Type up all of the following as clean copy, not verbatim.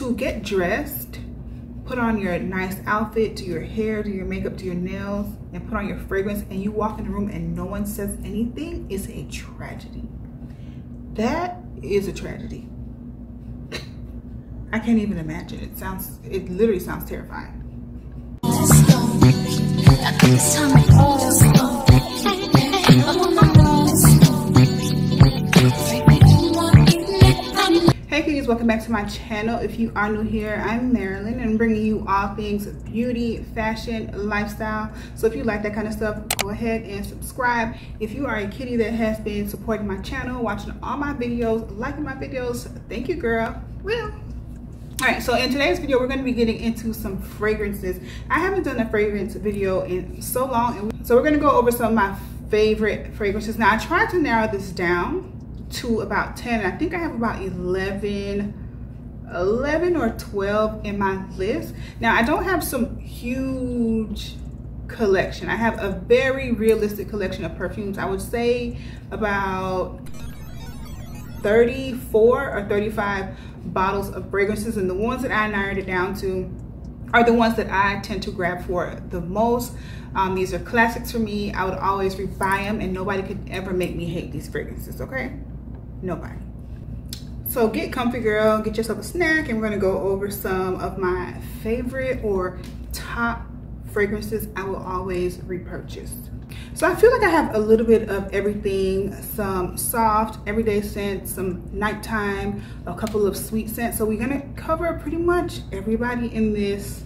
to get dressed, put on your nice outfit, do your hair, do your makeup, do your nails, and put on your fragrance, and you walk in the room and no one says anything is a tragedy. That is a tragedy. I can't even imagine. It literally sounds terrifying. Hey cuties, welcome back to my channel. If you are new here, I'm Marilyn and I'm bringing you all things beauty, fashion, lifestyle. So if you like that kind of stuff, go ahead and subscribe. If you are a kitty that has been supporting my channel, watching all my videos, liking my videos, thank you, girl. Well, all right, so in today's video, we're going to be getting into some fragrances. I haven't done a fragrance video in so long, and so we're going to go over some of my favorite fragrances. Now, I tried to narrow this down to about 10. I think I have about 11 or 12 in my list. Now, I don't have some huge collection. I have a very realistic collection of perfumes. I would say about 34 or 35 bottles of fragrances, and the ones that I narrowed it down to are the ones that I tend to grab for the most. These are classics for me. I would always rebuy them, and nobody could ever make me hate these fragrances, okay? Nobody. So get comfy, girl, get yourself a snack, and we're gonna go over some of my favorite or top fragrances I will always repurchase. So I feel like I have a little bit of everything, some soft, everyday scents, some nighttime, a couple of sweet scents. So we're gonna cover pretty much everybody in this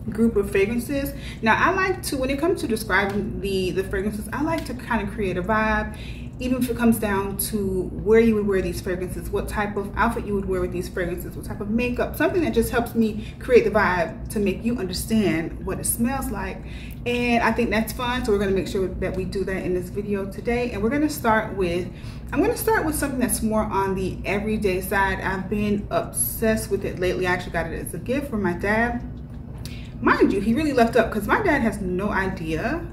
group of fragrances. Now I like to, when it comes to describing the fragrances, I like to kind of create a vibe, even if it comes down to where you would wear these fragrances, what type of outfit you would wear with these fragrances, what type of makeup, something that just helps me create the vibe to make you understand what it smells like. And I think that's fun, so we're gonna make sure that we do that in this video today. And we're gonna start with, I'm gonna start with something that's more on the everyday side. I've been obsessed with it lately. I actually got it as a gift from my dad. Mind you, he really lucked up because my dad has no idea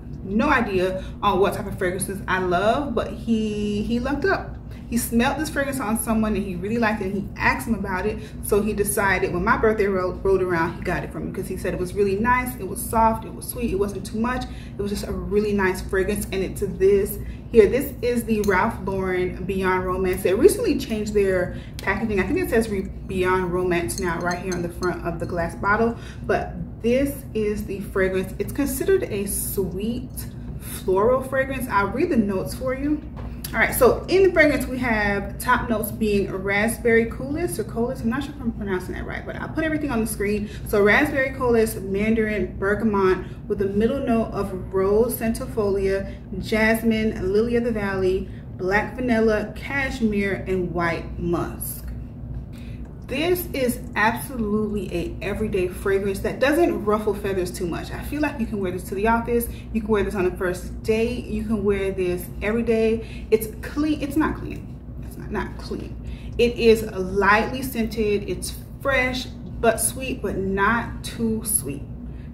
on what type of fragrances I love, but he lucked up. He smelled this fragrance on someone and he really liked it, and he asked him about it. So he decided when my birthday rolled around, he got it from me because he said it was really nice, it was soft, it was sweet, it wasn't too much. It was just a really nice fragrance. And it's this here. This is the Ralph Lauren Beyond Romance. They recently changed their packaging. I think it says Beyond Romance now right here on the front of the glass bottle, but this is the fragrance. It's considered a sweet floral fragrance. I'll read the notes for you. All right, so in the fragrance, we have top notes being raspberry coulis or colis. I'm not sure if I'm pronouncing that right, but I'll put everything on the screen. So raspberry coulis, mandarin, bergamot, with a middle note of rose centifolia, jasmine, lily of the valley, black vanilla, cashmere, and white musk. This is absolutely a everyday fragrance that doesn't ruffle feathers too much. I feel like you can wear this to the office. You can wear this on the first date. You can wear this every day. It's clean. It's not clean. It's not clean. It is lightly scented. It's fresh but sweet, but not too sweet.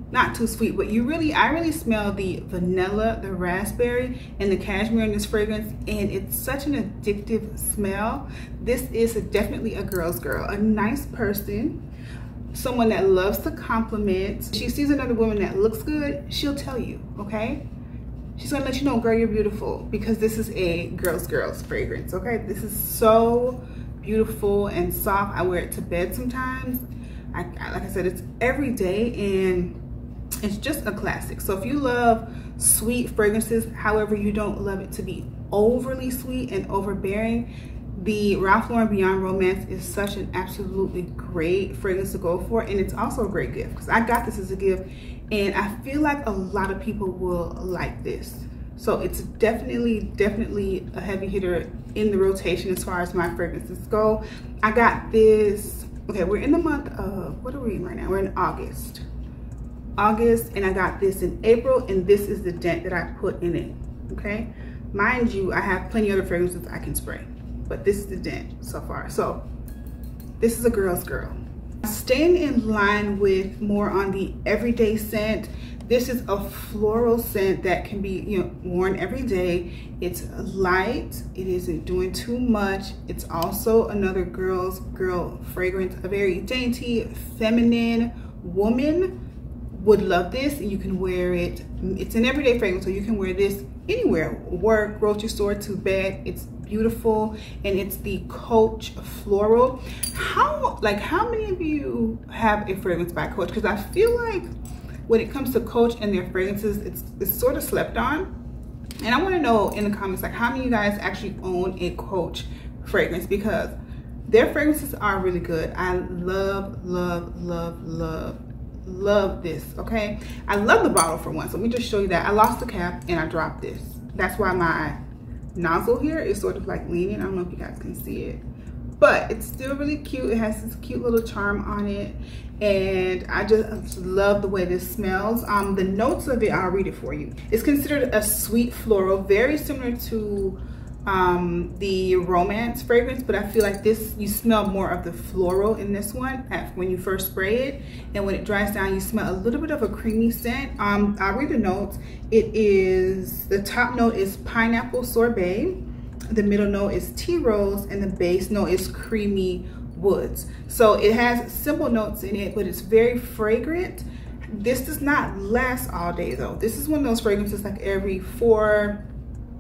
Not too sweet, but I really smell the vanilla, the raspberry, and the cashmere in this fragrance, and it's such an addictive smell. This is definitely a girl's girl, a nice person, someone that loves to compliment. She sees another woman that looks good, she'll tell you, okay? She's gonna let you know, girl, you're beautiful, because this is a girl's fragrance, okay? This is so beautiful and soft. I wear it to bed sometimes. Like I said, it's every day, and it's just a classic. So if you love sweet fragrances, however you don't love it to be overly sweet and overbearing, the Ralph Lauren Beyond Romance is such an absolutely great fragrance to go for. And it's also a great gift because I got this as a gift, and I feel like a lot of people will like this. So it's definitely a heavy hitter in the rotation as far as my fragrances go. I got this, okay, we're in the month of, what are we in right now? We're in August, and I got this in April, and this is the dent that I put in it, okay? Mind you, I have plenty of other fragrances I can spray, but this is the dent so far. So this is a girl's girl. Staying in line with more on the everyday scent, This is a floral scent that can be, you know, worn every day. It's light, it isn't doing too much. It's also another girl fragrance, a very dainty, feminine woman would love this. And you can wear it, it's an everyday fragrance, so you can wear this anywhere, work, grocery store, to bed. It's beautiful, and it's the Coach Floral. How many of you have a fragrance by Coach? Because I feel like when it comes to Coach and their fragrances, it's sort of slept on. And I want to know in the comments, like, how many of you guys actually own a Coach fragrance, because their fragrances are really good. I love this. Okay, I love the bottle for one. So let me just show you that. I lost the cap and I dropped this. That's why my nozzle here is sort of like leaning. I don't know if you guys can see it, but it's still really cute. It has this cute little charm on it, and I just love the way this smells. The notes of it, I'll read it for you. It's considered a sweet floral, very similar to the Romance fragrance, but I feel like this, you smell more of the floral in this one when you first spray it, and when it dries down you smell a little bit of a creamy scent. I'll read the notes. It is, the top note is pineapple sorbet, the middle note is tea rose, and the base note is creamy woods. So it has simple notes in it, but it's very fragrant. This does not last all day though. This is one of those fragrances like every 4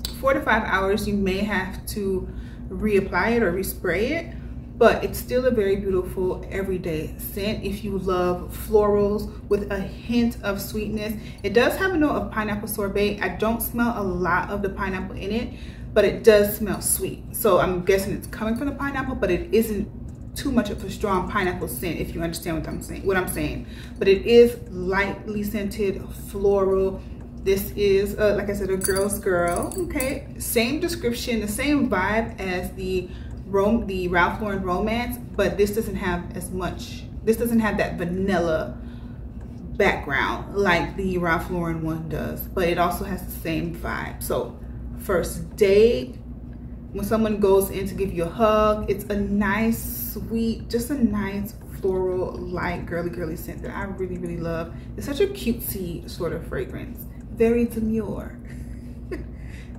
to 5 hours you may have to reapply it or respray it, but it's still a very beautiful everyday scent if you love florals with a hint of sweetness. It does have a note of pineapple sorbet. I don't smell a lot of the pineapple in it, but it does smell sweet, so I'm guessing it's coming from the pineapple, but it isn't too much of a strong pineapple scent, if you understand what I'm saying. But it is lightly scented, floral. This is, like I said, a girl's girl. Okay, same description, the same vibe as the Ralph Lauren Romance, but this doesn't have as much, this doesn't have that vanilla background like the Ralph Lauren one does, but it also has the same vibe. So first date, when someone goes in to give you a hug, it's a nice, sweet, just a nice floral, light, girly scent that I really love. It's such a cutesy sort of fragrance. Very demure,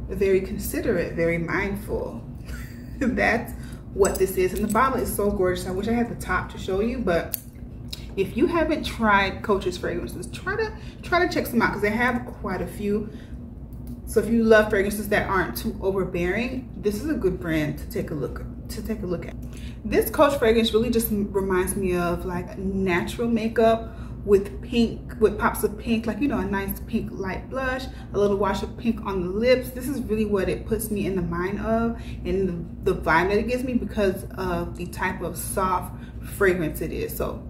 very considerate, very mindful. That's what this is. And the bottle is so gorgeous. I wish I had the top to show you, but if you haven't tried Coach's fragrances, try to check some out, because they have quite a few. So if you love fragrances that aren't too overbearing, this is a good brand to take a look at. This Coach fragrance really just reminds me of like natural makeup with pink, with pops of pink, like, you know, a nice pink light blush, a little wash of pink on the lips. This is really what it puts me in the mind of, and the vibe that it gives me, because of the type of soft fragrance it is. So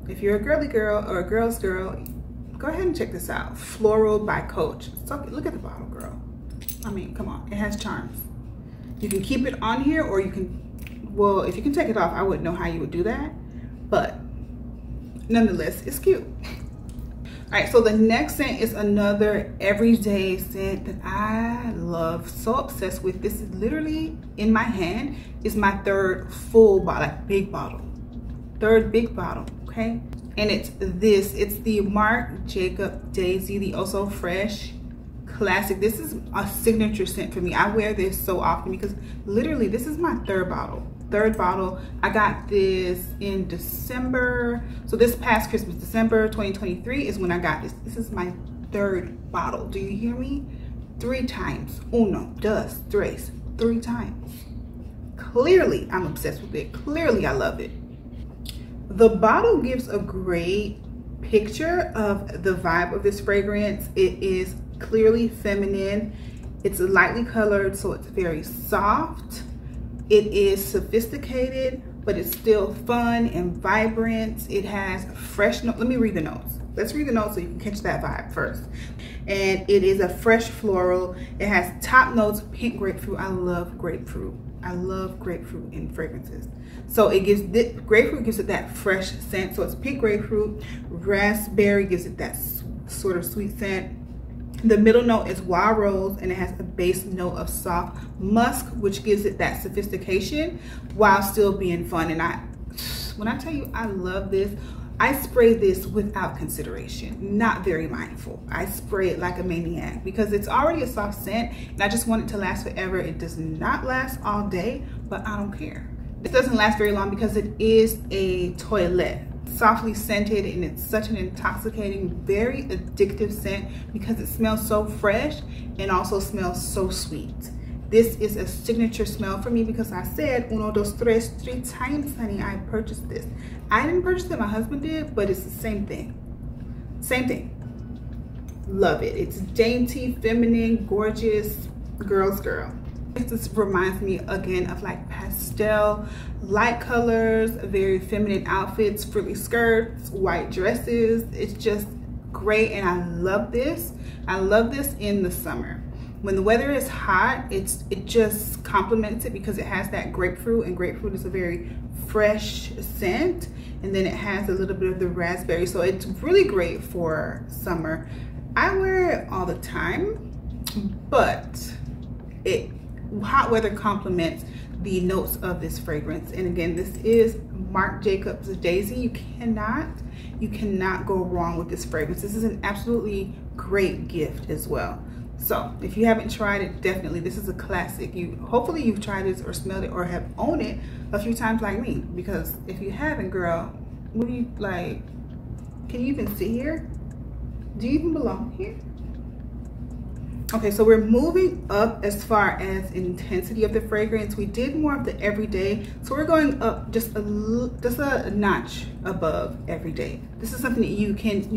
if you're a girly girl or a girl's girl, go ahead and check this out. Floral by Coach. So look at the bottle, girl. I mean, come on, it has charms. You can keep it on here, or you can, well, if you can take it off, I wouldn't know how you would do that, but nonetheless, it's cute. All right, so the next scent is another everyday scent that I love, so obsessed with. This is literally in my hand, is my third full bottle, like big bottle, third big bottle, okay? And it's the Marc Jacob Daisy, the Oh So Fresh Classic. This is a signature scent for me. I wear this so often because literally this is my third bottle. I got this in December. So this past Christmas, December 2023 is when I got this. This is my third bottle. Do you hear me? 3 times. Uno, dos, tres. 3 times. Clearly, I'm obsessed with it. Clearly, I love it. The bottle gives a great picture of the vibe of this fragrance. It is clearly feminine. It's lightly colored, so it's very soft. It is sophisticated, but it's still fun and vibrant. It has fresh notes. Let me read the notes. Let's read the notes so you can catch that vibe first. And it is a fresh floral. It has top notes, pink grapefruit. I love grapefruit. I love grapefruit in fragrances. So it gives, grapefruit gives it that fresh scent. So it's pink grapefruit. Raspberry gives it that sort of sweet scent. The middle note is wild rose, and it has a base note of soft musk, which gives it that sophistication while still being fun. And when I tell you I love this, I spray this without consideration, not very mindful. I spray it like a maniac because it's already a soft scent and I just want it to last forever. It does not last all day, but I don't care. This doesn't last very long because it is a toilette, softly scented, and it's such an intoxicating, very addictive scent because it smells so fresh and also smells so sweet. This is a signature smell for me because I said uno, dos, tres, 3 times, honey, I purchased this. I didn't purchase it, my husband did, but it's the same thing. Same thing. Love it. It's dainty, feminine, gorgeous, girl's girl. This reminds me again of like pastel, light colors, very feminine outfits, frilly skirts, white dresses. It's just great and I love this. I love this in the summer. When the weather is hot, it just complements it because it has that grapefruit, and grapefruit is a very fresh scent, and then it has a little bit of the raspberry, so it's really great for summer. I wear it all the time, but hot weather complements the notes of this fragrance. And again, this is Marc Jacobs Daisy. You cannot go wrong with this fragrance. This is an absolutely great gift as well. So if you haven't tried it, definitely, this is a classic. Hopefully you've tried this or smelled it or have owned it a few times like me, because if you haven't, girl, what do you like? Can you even sit here? Do you even belong here? Okay, so we're moving up as far as intensity of the fragrance. We did more of the everyday, so we're going up just a notch above everyday. This is something that you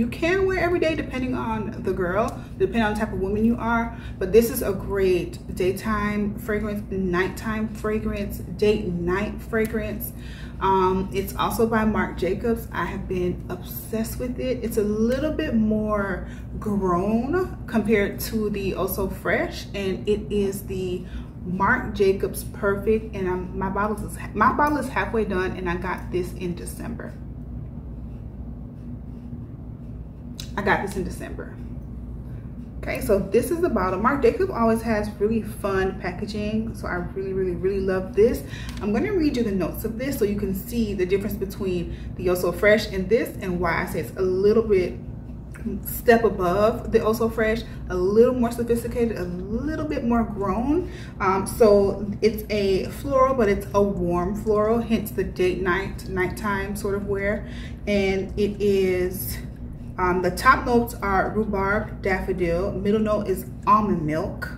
can wear every day depending on the girl, depending on the type of woman you are. But this is a great daytime fragrance, nighttime fragrance, date night fragrance. It's also by Marc Jacobs. I have been obsessed with it. It's a little bit more grown compared to the Oh So Fresh, and it is the Marc Jacobs Perfect, and my bottle is halfway done, and I got this in December. Okay, so this is the bottle. Marc Jacobs always has really fun packaging, so I really love this. I'm going to read you the notes of this so you can see the difference between the Oh So Fresh and this, and why I say it's a little bit step above the Oh So Fresh, a little more sophisticated, a little bit more grown. So it's a floral, but it's a warm floral, hence the date nighttime sort of wear. And it is the top notes are rhubarb, daffodil. Middle note is almond milk.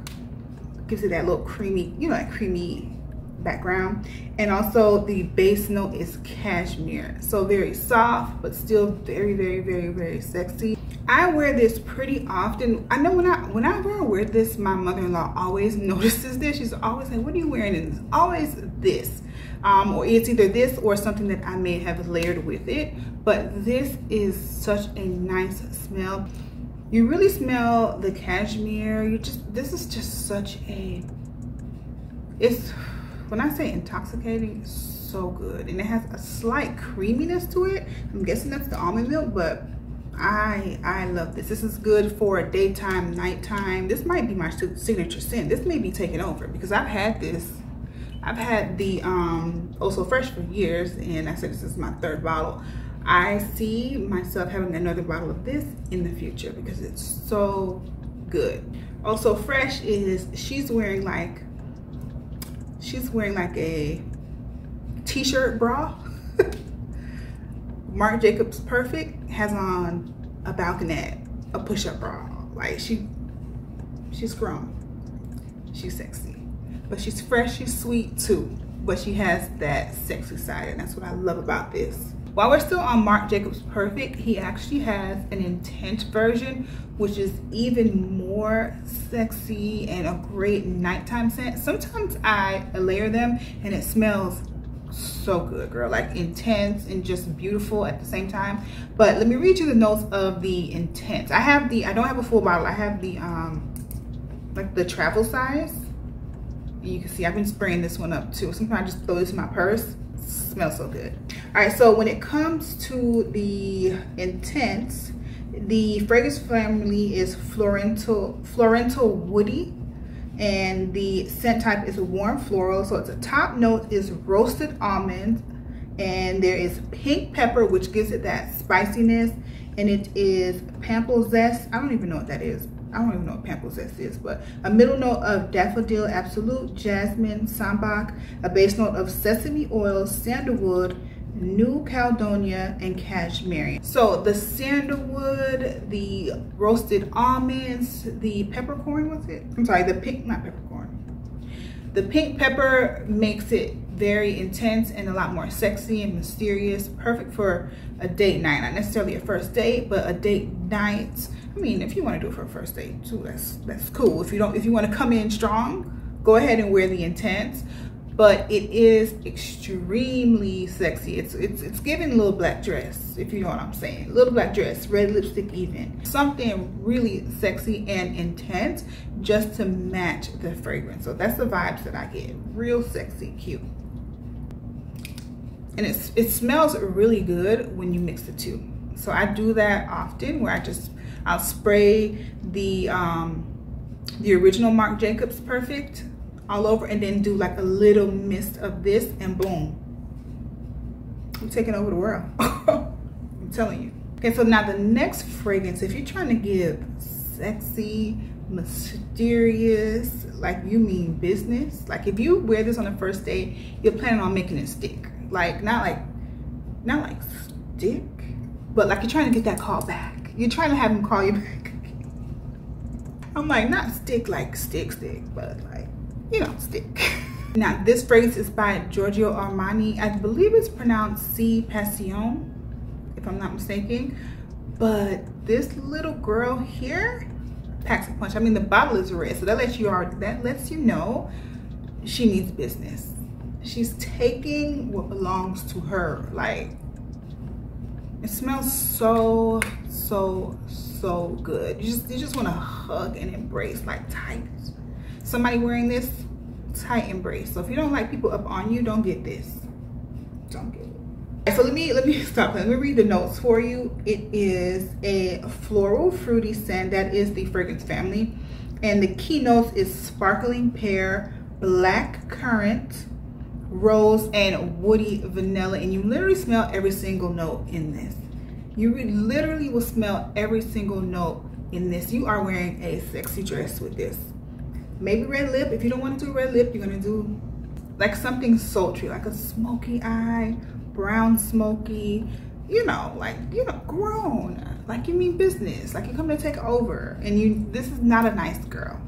Gives it that little creamy, you know, that creamy background. And also the base note is cashmere. So very soft, but still very sexy. I wear this pretty often. I know whenever I wear this, my mother-in-law always notices this. She's always like, what are you wearing? And it's always this. Or it's either this or something that I may have layered with it. But this is such a nice smell. You really smell the cashmere. This is just such a, when I say intoxicating, it's so good. And it has a slight creaminess to it. I'm guessing that's the almond milk, but I love this. This is good for daytime, nighttime. This might be my signature scent. This may be taken over because I've had this. I've had the Oh So Fresh for years, and I said this is my 3rd bottle. I see myself having another bottle of this in the future because it's so good. Oh So Fresh is, she's wearing like a t-shirt bra. Marc Jacobs Perfect has on a balconette, a push-up bra. Like she's grown, she's sexy. But she's fresh, she's sweet too. But she has that sexy side, and that's what I love about this. While we're still on Marc Jacobs Perfect, he actually has an intense version, which is even more sexy and a great nighttime scent. Sometimes I layer them and it smells so good, girl. Like intense and just beautiful at the same time. But let me read you the notes of the intense. I don't have a full bottle. I have the like the travel size. You can see I've been spraying this one up too. Sometimes I just throw this in my purse. It smells so good. All right, so when it comes to the intense, the fragrance family is Florental Woody, and the scent type is a warm floral. So it's a top note is roasted almonds, And there is pink pepper, which gives it that spiciness. And it is pample zest. I don't even know what that is. I don't even know what pample zest is, but a middle note of daffodil absolute, jasmine, sambac, a base note of sesame oil, sandalwood, New Caledonia, and cashmere. So the sandalwood, the roasted almonds, the peppercorn, was it? I'm sorry, the pink, not peppercorn. The pink pepper makes it very intense and a lot more sexy and mysterious. Perfect for a date night, not necessarily a first date, but a date night. I mean, if you want to do it for a first date too, that's cool. If you want to come in strong, go ahead and wear the intense. But it is extremely sexy. It's giving little black dress, if you know what I'm saying. Little black dress, red lipstick even. Something really sexy and intense just to match the fragrance. So that's the vibes that I get. Real sexy, cute. And it smells really good when you mix the two. So I do that often where I'll spray the original Marc Jacobs Perfect all over and then do like a little mist of this and boom. I'm taking over the world. I'm telling you. Okay, so now the next fragrance, if you're trying to give sexy, mysterious, like you mean business, like if you wear this on a first date, you're planning on making it stick. Like not like stick, but like you're trying to get that call back. You're trying to have him call you back. I'm like, not stick like stick, but like, you know, stick. Now this fragrance is by Giorgio Armani. I believe it's pronounced C Passion, if I'm not mistaken. But this little girl here packs a punch. I mean, the bottle is red, so that lets you know she means business. She's taking what belongs to her. Like, it smells so good. You just want to hug and embrace, like tight. Somebody wearing this, tight embrace. So if you don't like people up on you, don't get this. Don't get it. So let me stop. Let me read the notes for you. It is a floral fruity scent. That is the fragrance family. And the key notes is sparkling pear, black currant, rose, and woody vanilla. And you literally smell every single note in this. You literally will smell every single note in this. You are wearing a sexy dress with this. Maybe red lip. If you don't want to do red lip, you're gonna do like something sultry, like a smoky eye, brown smoky, you know, like, you know, grown, like you mean business, like you come to take over. And this is not a nice girl.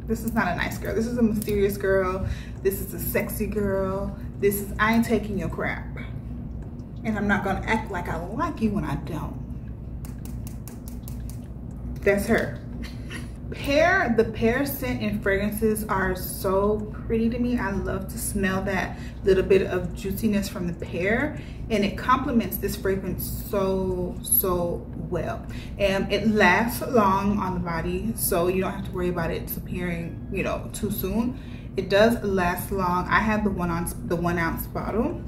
This is not a nice girl. This is a mysterious girl. This is a sexy girl. This is, I ain't taking your crap. And I'm not gonna act like I like you when I don't. That's her. The pear scent and fragrances are so pretty to me. I love to smell that little bit of juiciness from the pear, and it complements this fragrance so well. And it lasts long on the body, so you don't have to worry about it disappearing, you know, too soon. It does last long. I have the 1 ounce bottle,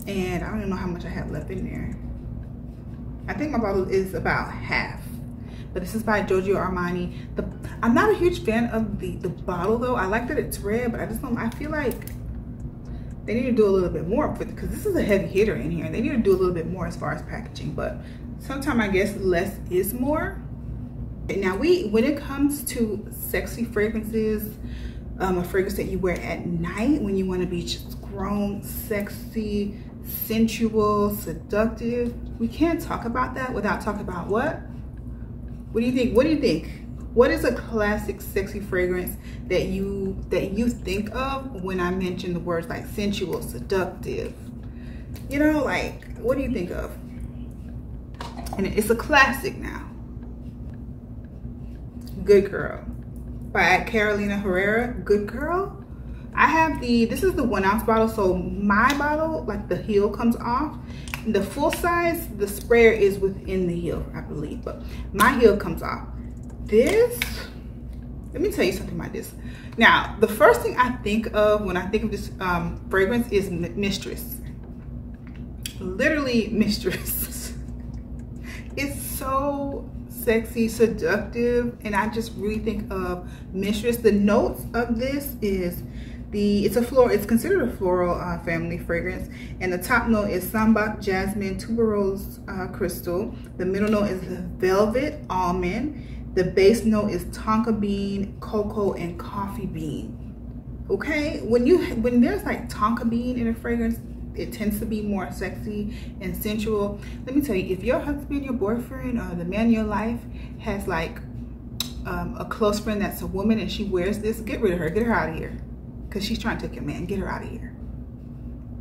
and I don't even know how much I have left in there. I think my bottle is about half. But this is by Giorgio Armani. I'm not a huge fan of the bottle though. I like that it's red, but I feel like they need to do a little bit more with it, because this is a heavy hitter in here. They need to do a little bit more as far as packaging, but sometimes I guess less is more. Now when it comes to sexy fragrances, a fragrance that you wear at night when you want to be just grown, sexy, sensual, seductive, we can't talk about that without talking about what? What do you think? What do you think? What is a classic sexy fragrance that you think of when I mention the words like sensual, seductive? You know, like, what do you think of? And it's a classic now. Good Girl by Carolina Herrera. Good Girl. I have this is the 1 ounce bottle. So my bottle, like the heel comes off. The full size, the sprayer is within the heel, I believe, but my heel comes off. This, let me tell you something about this. Now, the first thing I think of when I think of this fragrance is mistress. Literally mistress. It's so sexy, seductive, and I just really think of mistress. The notes of this is It's considered a floral family fragrance, and the top note is sambac, jasmine, tuberose, crystal. The middle note is velvet, almond. The base note is tonka bean, cocoa, and coffee bean. Okay, when there's like tonka bean in a fragrance, it tends to be more sexy and sensual. Let me tell you, if your husband, your boyfriend, or the man in your life has like a close friend that's a woman and she wears this, get rid of her, get her out of here. Because she's trying to take your man. Get her out of here.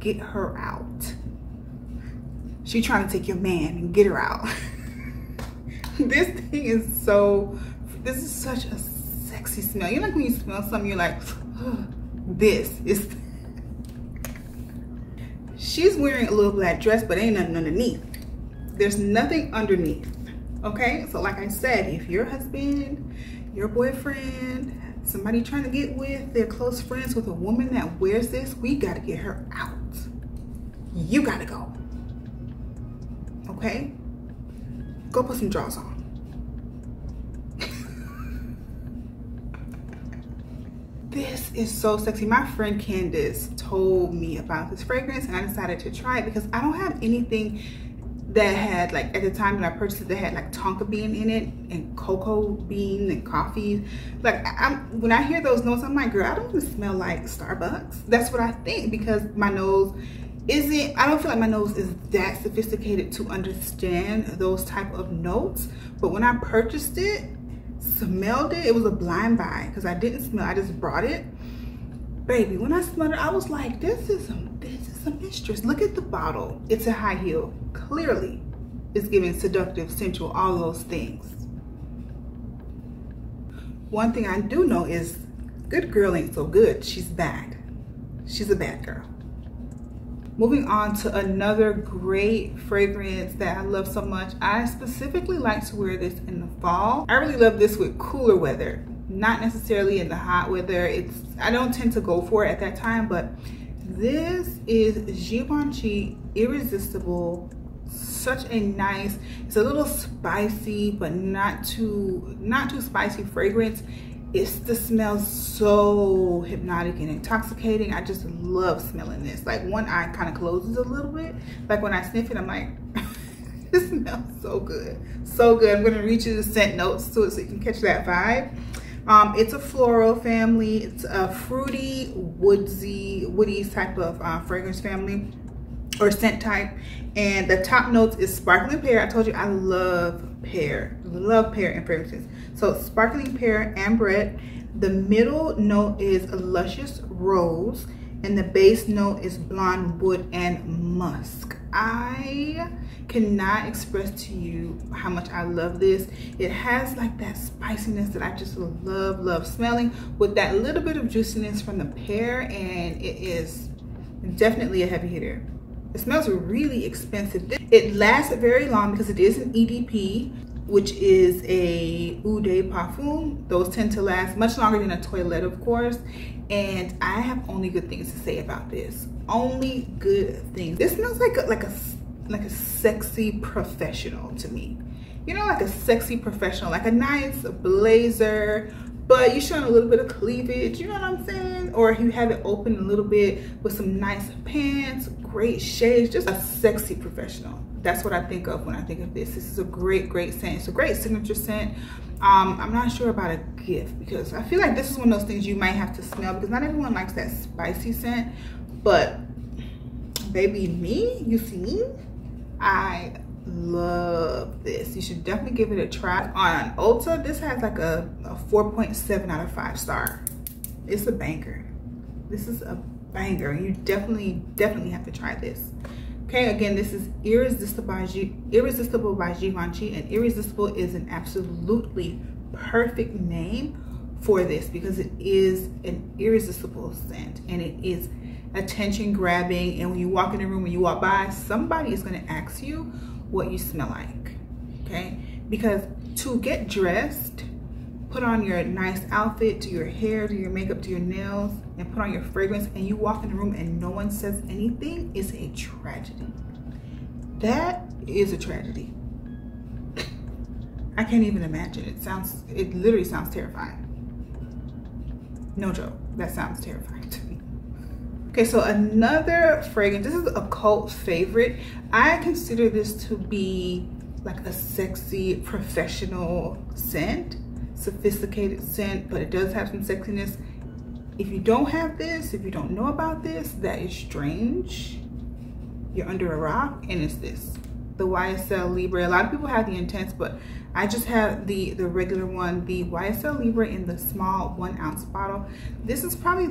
Get her out. She's trying to take your man and get her out. This is such a sexy smell. You know, like when you smell something, you're like, oh, this is. She's wearing a little black dress, but ain't nothing underneath. There's nothing underneath. Okay, so like I said, if your husband, your boyfriend, somebody trying to get with their close friends with a woman that wears this, we gotta get her out. You gotta go. Okay? Go put some drawers on. This is so sexy. My friend Candace told me about this fragrance and I decided to try it because I don't have anything that had, like, at the time that I purchased it, that had like tonka bean in it and cocoa bean and coffee. Like, when I hear those notes, I'm like, girl, I don't even smell like Starbucks. That's what I think, because my nose isn't, I don't feel like my nose is that sophisticated to understand those type of notes. But when I purchased it, smelled it, it was a blind buy because I didn't smell, I just brought it. Baby, when I smelled it, I was like, this is a mistress. Look at the bottle. It's a high heel. Clearly, it's giving seductive, sensual, all those things. One thing I do know is good girl ain't so good. She's bad. She's a bad girl. Moving on to another great fragrance that I love so much. I specifically like to wear this in the fall. I really love this with cooler weather, not necessarily in the hot weather. I don't tend to go for it at that time, but this is Givenchy Irresistible. Such a nice, it's a little spicy, but not too spicy fragrance. The smell so hypnotic and intoxicating. I just love smelling this. Like, one eye kind of closes a little bit. Like when I sniff it, I'm like, this smells so good. So good. I'm gonna read you the scent notes to it so you can catch that vibe. It's a floral family. It's a fruity, woody type of fragrance family or scent type. And the top notes is sparkling pear. I told you I love pear. Love pear in fragrances. So sparkling pear, ambrette. The middle note is a luscious rose. And the base note is blonde wood and musk. I cannot express to you how much I love this. It has like that spiciness that I just love smelling, with that little bit of juiciness from the pear, and it is definitely a heavy hitter. It smells really expensive. It lasts very long because it is an EDP, which is a Eau de Parfum. Those tend to last much longer than a toilette, of course. And I have only good things to say about this. Only good things. This smells like a sexy professional to me. You know, like a sexy professional, like a nice blazer, but you're showing a little bit of cleavage, you know what I'm saying? Or you have it open a little bit with some nice pants, great shades, just a sexy professional. That's what I think of when I think of this. This is a great scent. It's a great signature scent. I'm not sure about a gift, because I feel like this is one of those things you might have to smell, because not everyone likes that spicy scent. But baby, me, you see me, I love this. You should definitely give it a try. On Ulta, this has like a 4.7 out of 5 star. It's a banger. This is a banger. You definitely have to try this. Okay, again, this is Irresistible by Givenchy, and Irresistible is an absolutely perfect name for this, because it is an irresistible scent and it is attention grabbing. And when you walk in the room, when you walk by, somebody is going to ask you what you smell like. Okay, because to get dressed, put on your nice outfit, do your hair, do your makeup, do your nails, and put on your fragrance, and you walk in the room and no one says anything, is a tragedy. That is a tragedy. I can't even imagine. It literally sounds terrifying. No joke, that sounds terrifying to me. Okay, so another fragrance, this is a cult favorite. I consider this to be like a sexy professional scent, sophisticated scent, but it does have some sexiness. If you don't have this, if you don't know about this, that is strange. You're under a rock. And it's this, the YSL Libre. A lot of people have the Intense, but I just have the regular one, the YSL Libre in the small 1 ounce bottle. This is probably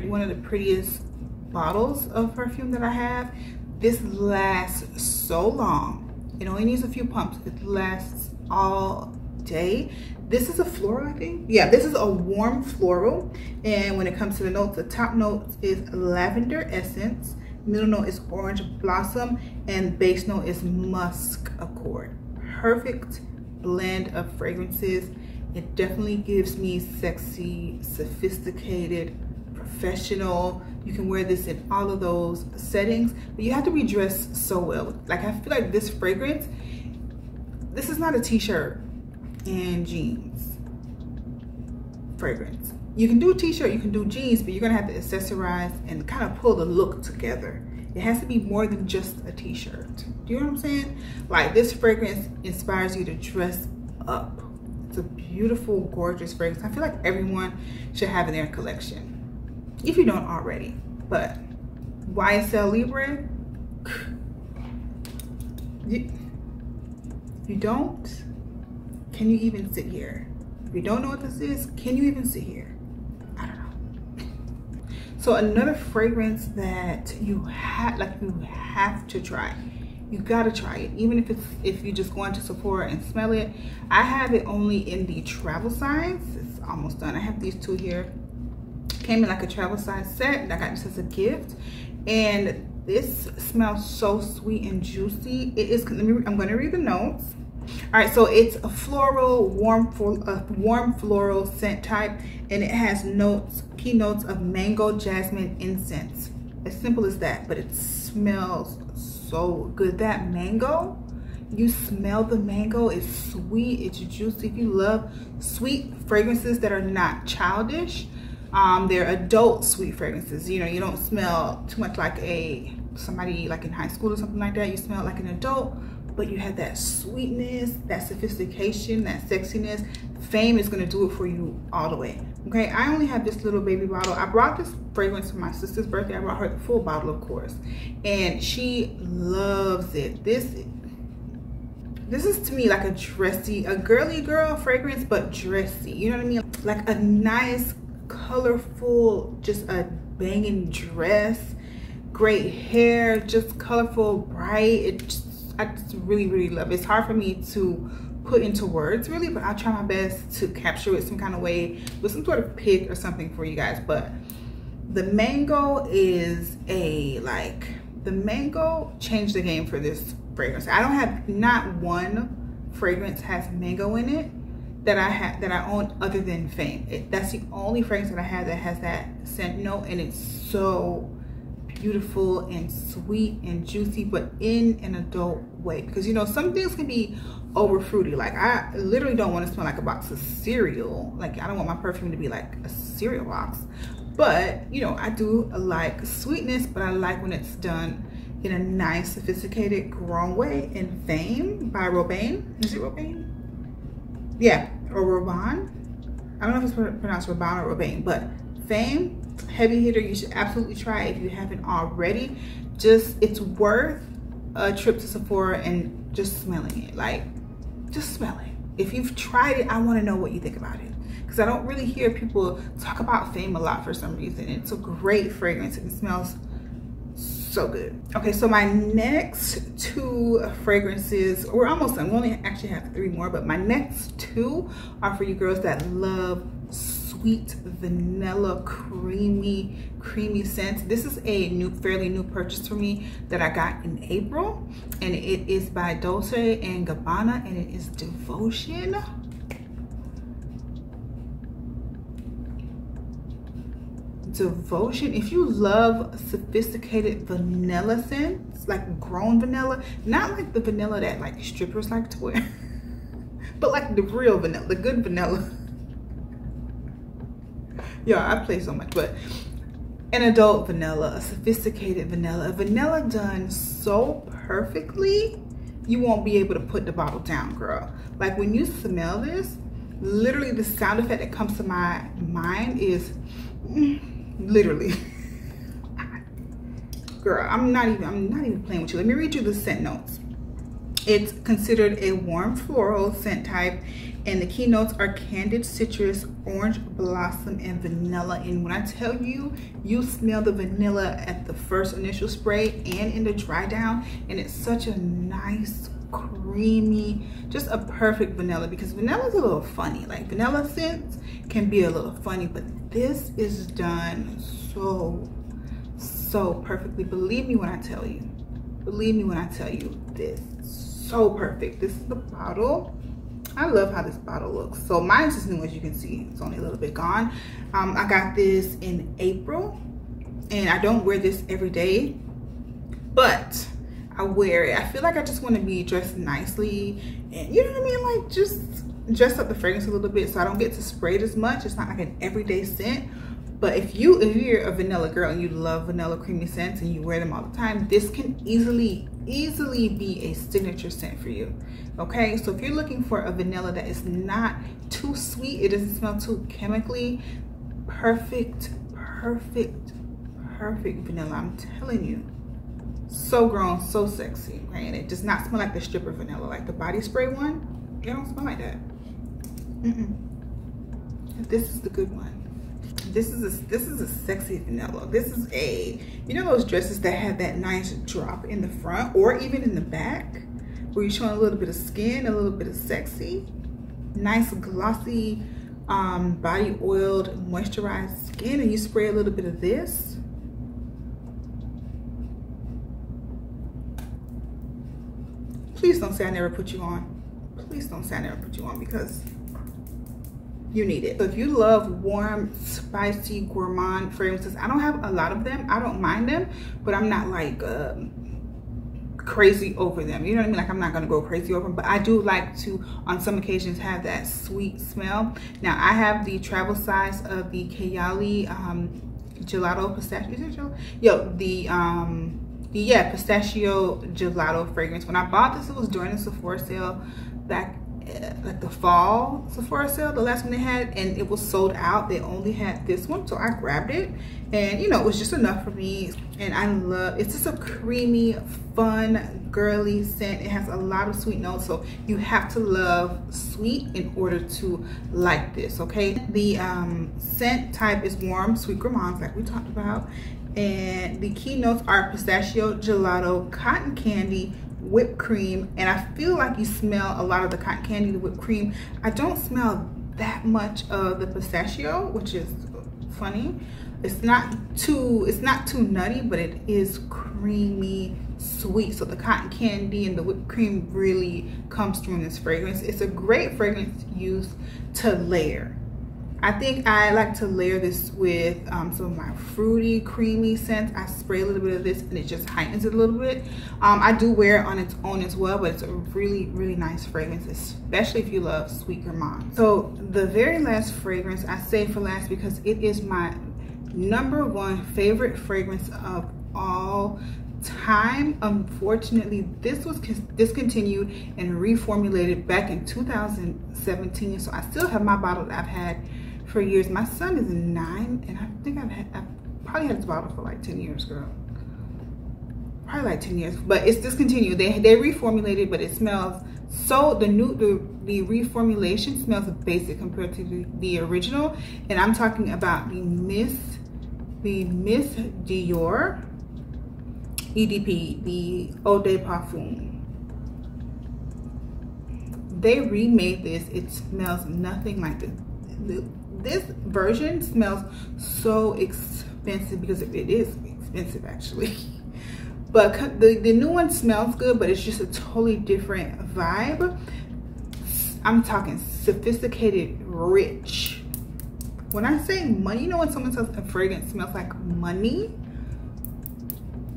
one of the prettiest bottles of perfume that I have. This lasts so long. It only needs a few pumps. It lasts all day. This is a floral, I think. Yeah, this is a warm floral. And when it comes to the notes, the top note is lavender essence, middle note is orange blossom, and base note is musk accord. Perfect blend of fragrances. It definitely gives me sexy, sophisticated, professional. You can wear this in all of those settings, but you have to be dressed so well. Like, I feel like this fragrance, this is not a t-shirt and jeans fragrance. You can do t-shirt, you can do jeans, but you're gonna have to accessorize and kind of pull the look together. It has to be more than just a t-shirt. Do you know what I'm saying? Like, this fragrance inspires you to dress up. It's a beautiful, gorgeous fragrance. I feel like everyone should have in their collection, if you don't already. But YSL Libre, you don't? Can you even sit here? If you don't know what this is, can you even sit here? I don't know. So another fragrance that you have to try. You gotta try it, even if you just go into Sephora and smell it. I have it only in the travel size. It's almost done. I have these two here. Came in like a travel size set, and I got this as a gift. And this smells so sweet and juicy. It is. I'm gonna read the notes. All right, so it's a floral, warm floral scent type, and it has key notes of mango, jasmine, incense. As simple as that, but it smells so good. That mango, you smell the mango, it's sweet, it's juicy. If you love sweet fragrances that are not childish, they're adult sweet fragrances. You know, you don't smell too much like somebody like in high school or something like that. You smell like an adult, but you have that sweetness, that sophistication, that sexiness. Fame is gonna do it for you all the way. Okay, I only have this little baby bottle. I brought this fragrance for my sister's birthday. I brought her the full bottle, of course, and she loves it. This is to me like a girly girl fragrance, but dressy. You know what I mean? Like a nice, colorful, just a banging dress, great hair, just colorful, bright. I just really love it. It's hard for me to put into words really, but I'll try my best to capture it some kind of way with some sort of pic or something for you guys. But the mango is the mango changed the game for this fragrance. I don't have, not one fragrance has mango in it that I own other than Fame. That's the only fragrance that I have that has that scent note, and it's so beautiful and sweet and juicy, but in an adult way. Because you know, some things can be over fruity. Like, I literally don't want to smell like a box of cereal. Like, I don't want my perfume to be like a cereal box. But you know, I do like sweetness, but I like when it's done in a nice, sophisticated, grown way. And Fame by Robin. Is it Robin? Yeah, or Robin. I don't know if it's pronounced Robin or Robin, but Fame, heavy hitter. You should absolutely try it if you haven't already. It's worth a trip to Sephora and just smelling it. Like, just smell it. If you've tried it, I want to know what you think about it, because I don't really hear people talk about Fame a lot for some reason. It's a great fragrance and it smells so good. Okay, so my next two fragrances, we're almost done. We only actually have 3 more, but my next 2 are for you girls that love sweet vanilla creamy scents. This is a fairly new purchase for me that I got in April, and it is by Dolce & Gabbana, and it is Devotion. Devotion. If you love sophisticated vanilla scents, like grown vanilla, not like the vanilla that like strippers like to wear, but like the real vanilla, the good vanilla. Yeah, I play so much, but an adult vanilla, a sophisticated vanilla, a vanilla done so perfectly, you won't be able to put the bottle down, girl. Like when you smell this, literally the sound effect that comes to my mind is literally, girl, I'm not even playing with you. Let me read you the scent notes. It's considered a warm floral scent type, and the key notes are candied citrus, orange blossom, and vanilla. And when I tell you, you smell the vanilla at the first initial spray and in the dry down, and it's such a nice, creamy, just a perfect vanilla, because vanilla is a little funny. Like vanilla scents can be a little funny, but this is done so perfectly. Believe me when I tell you. Believe me when I tell you, this so perfect. This is the bottle. I love how this bottle looks. So mine's as new, as you can see. It's only a little bit gone. I got this in April, and I don't wear this every day, but I wear it. I feel like I just want to be dressed nicely, and you know what I mean, like just dress up the fragrance a little bit so I don't get to spray it as much. It's not like an everyday scent. But if you're a vanilla girl and you love vanilla creamy scents and you wear them all the time, this can easily be a signature scent for you. Okay, so if you're looking for a vanilla that is not too sweet, it doesn't smell too chemically, perfect vanilla, I'm telling you. So grown, so sexy, okay? And it does not smell like the stripper vanilla, like the body spray one. It don't smell like that. This is the good one. This is a sexy vanilla. This is a, you know those dresses that have that nice drop in the front or even in the back, where you're showing a little bit of skin, a little bit of sexy, nice glossy, body oiled, moisturized skin, and you spray a little bit of this. Please don't say I never put you on. Please don't say I never put you on, because you need it. So if you love warm, spicy, gourmand fragrances, I don't have a lot of them. I don't mind them, but I'm not like crazy over them. You know what I mean? Like I'm not gonna go crazy over them, but I do like to, on some occasions, have that sweet smell. Now I have the travel size of the Kayali Gelato Pistachio. Is it gelato? Yo, the pistachio gelato fragrance. When I bought this, it was during the Sephora sale back like the fall Sephora sale, the last one they had, and it was sold out. They only had this one, so I grabbed it, and you know, it was just enough for me. And I love, it's just a creamy, fun, girly scent. It has a lot of sweet notes, so you have to love sweet in order to like this, okay? The scent type is warm, sweet gourmands, like we talked about, and the key notes are pistachio, gelato, cotton candy, whipped cream. And I feel like you smell a lot of the cotton candy, the whipped cream. I don't smell that much of the pistachio, which is funny. It's not too nutty, but it is creamy, sweet. So the cotton candy and the whipped cream really comes through in this fragrance. It's a great fragrance used to layer. I think I like to layer this with some of my fruity, creamy scents. I spray a little bit of this and it just heightens it a little bit. I do wear it on its own as well, but it's a really, really nice fragrance, especially if you love sweet gourmand. So the very last fragrance I saved for last because it is my #1 favorite fragrance of all time. Unfortunately, this was discontinued and reformulated back in 2017. So I still have my bottle that I've had for years. My son is 9, and I think I've probably had this bottle for like 10 years, girl. Probably like 10 years, but it's discontinued. They reformulated, but it smells so, the reformulation smells basic compared to the original. And I'm talking about the Miss Dior EDP, the Eau de Parfum. They remade this. It smells nothing like this version smells so expensive, because it is expensive actually. But the new one smells good, but it's just a totally different vibe. I'm talking sophisticated, rich. When I say money, you know when someone says a fragrance smells like money?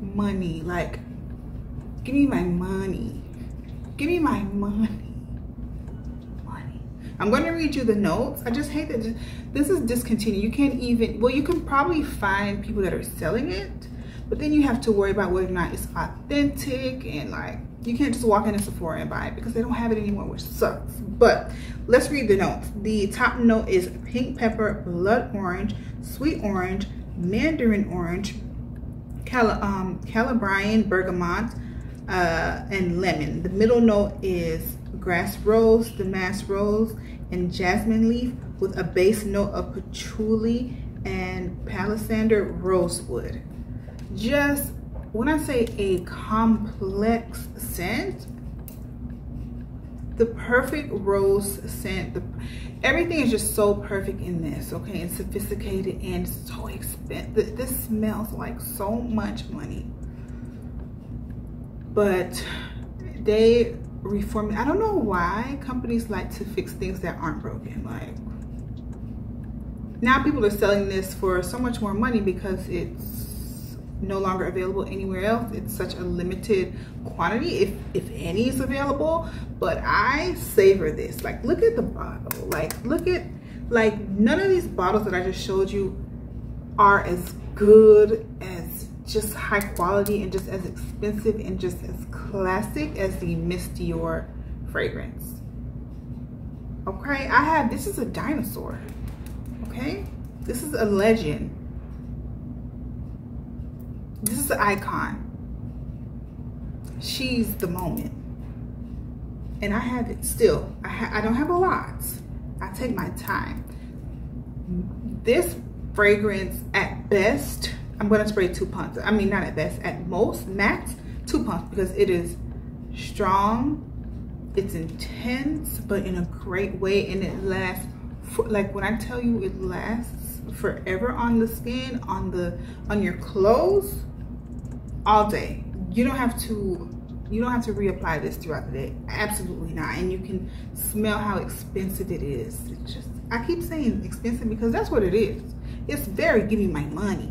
Money, like, give me my money. Give me my money. Money. I'm going to read you the notes. I just hate that this is discontinued. You can't even, well, you can probably find people that are selling it, but then you have to worry about whether or not it's authentic, and like, you can't just walk in a Sephora and buy it because they don't have it anymore, which sucks. But let's read the notes. The top note is pink pepper, blood orange, sweet orange, mandarin orange, calabrian, bergamot, and lemon. The middle note is grass rose, damask rose, and jasmine leaf, with a base note of patchouli and palisander rosewood. Just when I say a complex scent, the perfect rose scent, everything is just so perfect in this, okay, and sophisticated and so expensive. This smells like so much money, but they reform. I don't know why companies like to fix things that aren't broken. Like, now people are selling this for so much more money because it's no longer available anywhere else. It's such a limited quantity, if any is available. But I savor this. Like, look at the bottle. Like, look at, like, none of these bottles that I just showed you are as good, as just high quality, and just as expensive and just as classic as the Miss Dior fragrance. Okay, this is a dinosaur. Okay, this is a legend. This is an icon. She's the moment. And I have it still. I don't have a lot. I take my time. This fragrance, at best, I'm going to spray 2 pumps. I mean, not at best, at most, max 2 pumps, because it is strong, it's intense, but in a great way, and it lasts, like when I tell you it lasts forever on the skin, on your clothes, all day. You don't have to reapply this throughout the day. Absolutely not. And you can smell how expensive it is. It's just, I keep saying expensive because that's what it is. It's very give me my money.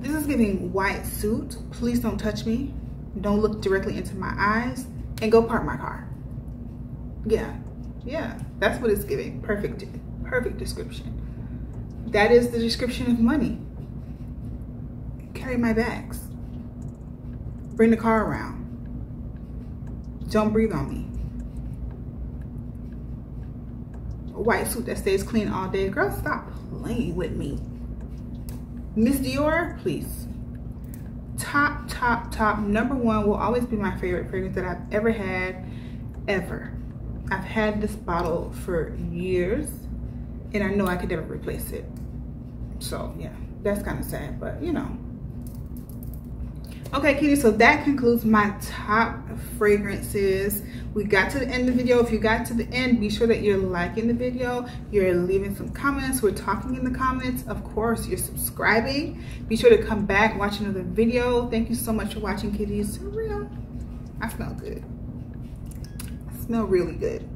This is giving white suit. Please don't touch me. Don't look directly into my eyes, and go park my car. Yeah, that's what it's giving. Perfect description. That is the description of money. Carry my bags. Bring the car around. Don't breathe on me. A white suit that stays clean all day. Girl, stop playing with me. Miss Dior, please. Top, #1 will always be my favorite fragrance that I've ever had, ever. I've had this bottle for years, and I know I could never replace it. So yeah, that's kind of sad, but you know. Okay, kitty, so that concludes my top fragrances. We got to the end of the video. If you got to the end, be sure that you're liking the video, you're leaving some comments, we're talking in the comments. Of course, you're subscribing. Be sure to come back, watch another video. Thank you so much for watching, kitties. For real, I smell good. I smell really good.